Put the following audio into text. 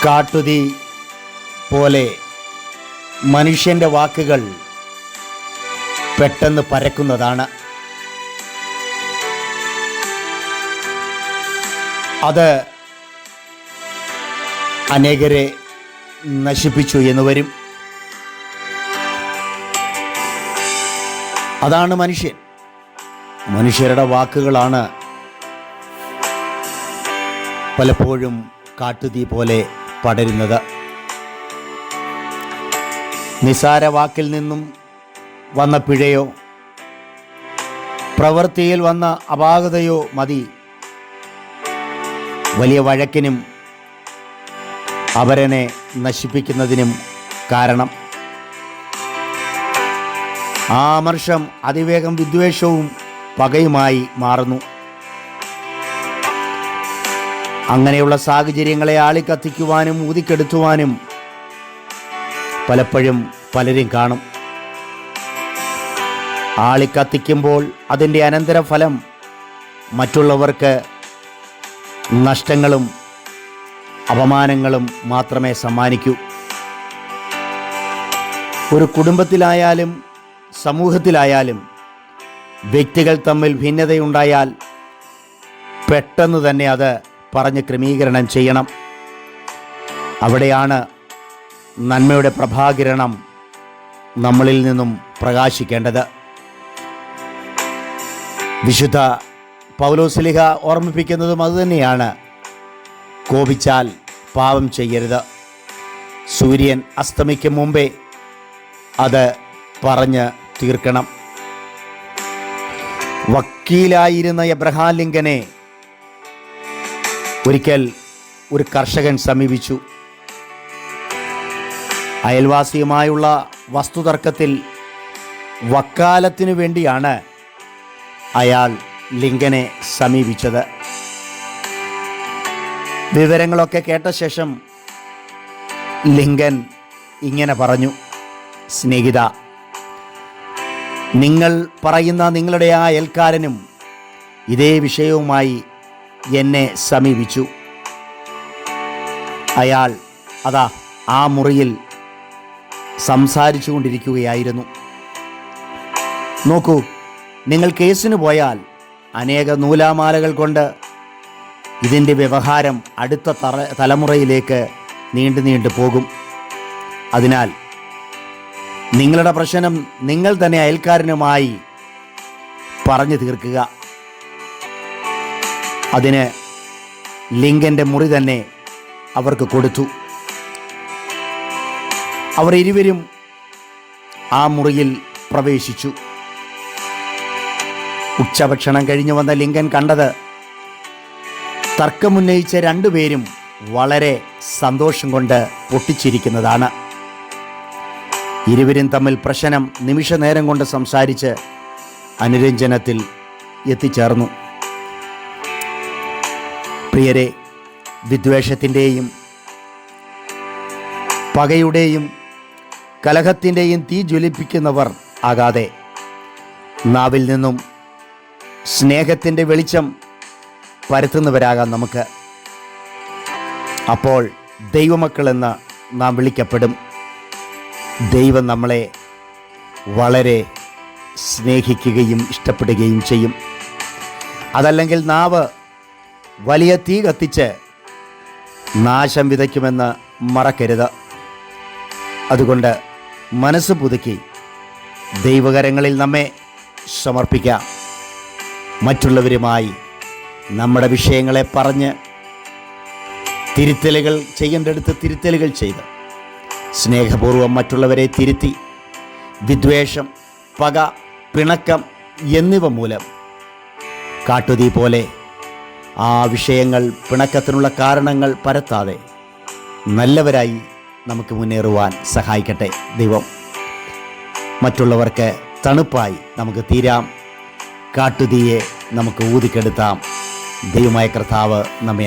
കാട്ടുതീ പോലെ മനുഷ്യൻ്റെ വാക്കുകൾ പെട്ടെന്ന് പരക്കുന്നതാണ്. അത് അനേകരെ നശിപ്പിച്ചു എന്ന് വരും. അതാണ് മനുഷ്യൻ. മനുഷ്യരുടെ വാക്കുകളാണ് പലപ്പോഴും കാട്ടുതീ പോലെ പടരുന്നത്. നിസാര വാക്കിൽ നിന്നും വന്ന പിഴയോ പ്രവൃത്തിയിൽ വന്ന അപാകതയോ മതി വലിയ വഴക്കിനും അവരനെ നശിപ്പിക്കുന്നതിനും കാരണം. ആ അമർഷം അതിവേഗം വിദ്വേഷവും പകയുമായി മാറുന്നു. അങ്ങനെയുള്ള സാഹചര്യങ്ങളെ ആളിക്കത്തിക്കുവാനും ഊതിക്കെടുത്തുവാനും പലപ്പോഴും പലരും കാണും. ആളിക്കത്തിക്കുമ്പോൾ അതിൻ്റെ അനന്തരഫലം മറ്റുള്ളവർക്ക് നഷ്ടങ്ങളും അപമാനങ്ങളും മാത്രമേ സമ്മാനിക്കൂ. ഒരു കുടുംബത്തിലായാലും സമൂഹത്തിലായാലും വ്യക്തികൾ തമ്മിൽ ഭിന്നതയുണ്ടായാൽ പെട്ടെന്ന് തന്നെ അത് പറഞ്ഞ് ക്രമീകരണം ചെയ്യണം. അവിടെയാണ് നന്മയുടെ പ്രഭാകിരണം നമ്മളിൽ നിന്നും പ്രകാശിക്കേണ്ടത്. വിശുദ്ധ പൗലോസ്ലീഹ ഓർമ്മിപ്പിക്കുന്നതും അതുതന്നെയാണ്. കോപിച്ചാൽ പാപം ചെയ്യരുത്. സൂര്യൻ അസ്തമിക്കും മുമ്പേ അത് പറഞ്ഞ് തീർക്കണം. വക്കീലായിരുന്ന എബ്രഹാം ലിങ്കനെ ഒരിക്കൽ ഒരു കർഷകൻ സമീപിച്ചു. അയൽവാസിയുമായുള്ള വസ്തുതർക്കത്തിൽ വക്കാലത്തിനു വേണ്ടിയാണ് അയാൾ ലിങ്കനെ സമീപിച്ചത്. വിവരങ്ങളൊക്കെ കേട്ട ശേഷം ലിങ്കൻ ഇങ്ങനെ പറഞ്ഞു: സ്നേഹിത, നിങ്ങൾ പറയുന്ന നിങ്ങളുടെ ആ അയൽക്കാരനും ഇതേ വിഷയവുമായി എന്നെ സമീപിച്ചു. അയാൾ അതാ ആ മുറിയിൽ സംസാരിച്ചു കൊണ്ടിരിക്കുകയായിരുന്നു. നോക്കൂ, നിങ്ങൾ കേസിന് പോയാൽ അനേക നൂലാമാലകൾ കൊണ്ട് ഇതിൻ്റെ വ്യവഹാരം അടുത്ത തലമുറയിലേക്ക് നീണ്ടു പോകും. അതിനാൽ നിങ്ങളുടെ പ്രശ്നം നിങ്ങൾ തന്നെ അയൽക്കാരനുമായി പറഞ്ഞു തീർക്കുക. അതിന് ലിങ്കൻ്റെ മുറി തന്നെ അവർക്ക് കൊടുത്തു. അവർ ഇരുവരും ആ മുറിയിൽ പ്രവേശിച്ചു. ഉച്ചഭക്ഷണം കഴിഞ്ഞു വന്ന ലിങ്കൻ കണ്ടത് തർക്കമുന്നയിച്ച രണ്ടുപേരും വളരെ സന്തോഷം കൊണ്ട് പൊട്ടിച്ചിരിക്കുന്നതാണ്. ഇരുവരും തമ്മിൽ പ്രശ്നം നിമിഷ നേരം കൊണ്ട് സംസാരിച്ച് അനുരഞ്ജനത്തിൽ എത്തിച്ചേർന്നു. പ്രിയരെ, വിദ്വേഷത്തിൻ്റെയും പകയുടെയും കലഹത്തിൻ്റെയും തീ ജ്വലിപ്പിക്കുന്നവർ ആകാതെ നാവിൽ നിന്നും സ്നേഹത്തിൻ്റെ വെളിച്ചം പരത്തുന്നവരാകാം നമുക്ക്. അപ്പോൾ ദൈവമക്കളെന്ന് നാം വിളിക്കപ്പെടും. ദൈവം നമ്മളെ വളരെ സ്നേഹിക്കുകയും ഇഷ്ടപ്പെടുകയും ചെയ്യും. അതല്ലെങ്കിൽ നാവ് വലിയ തീ കത്തിച്ച് നാശം വിതയ്ക്കുമെന്ന് മറക്കരുത്. അതുകൊണ്ട് മനസ്സ് പുതുക്കി ദൈവകരങ്ങളിൽ നമ്മെ സമർപ്പിക്കാം. മറ്റുള്ളവരുമായി നമ്മുടെ വിഷയങ്ങളെ പറഞ്ഞ് തിരുത്തലുകൾ ചെയ്യേണ്ടടുത്ത് തിരുത്തലുകൾ ചെയ്ത് സ്നേഹപൂർവ്വം മറ്റുള്ളവരെ തിരുത്തി വിദ്വേഷം, പക, പിണക്കം എന്നിവ മൂലം കാട്ടുതീ പോലെ ആ വിഷയങ്ങൾ, പിണക്കത്തിനുള്ള കാരണങ്ങൾ പരത്താതെ നല്ലവരായി നമുക്ക് മുന്നേറുവാൻ സഹായിക്കട്ടെ ദൈവം. മറ്റുള്ളവർക്ക് തണുപ്പായി നമുക്ക് തീരാം. കാട്ടുതീയെ നമുക്ക് ഊതിക്കെടുത്താം. ദൈവമായ കർത്താവ് നമ്മെ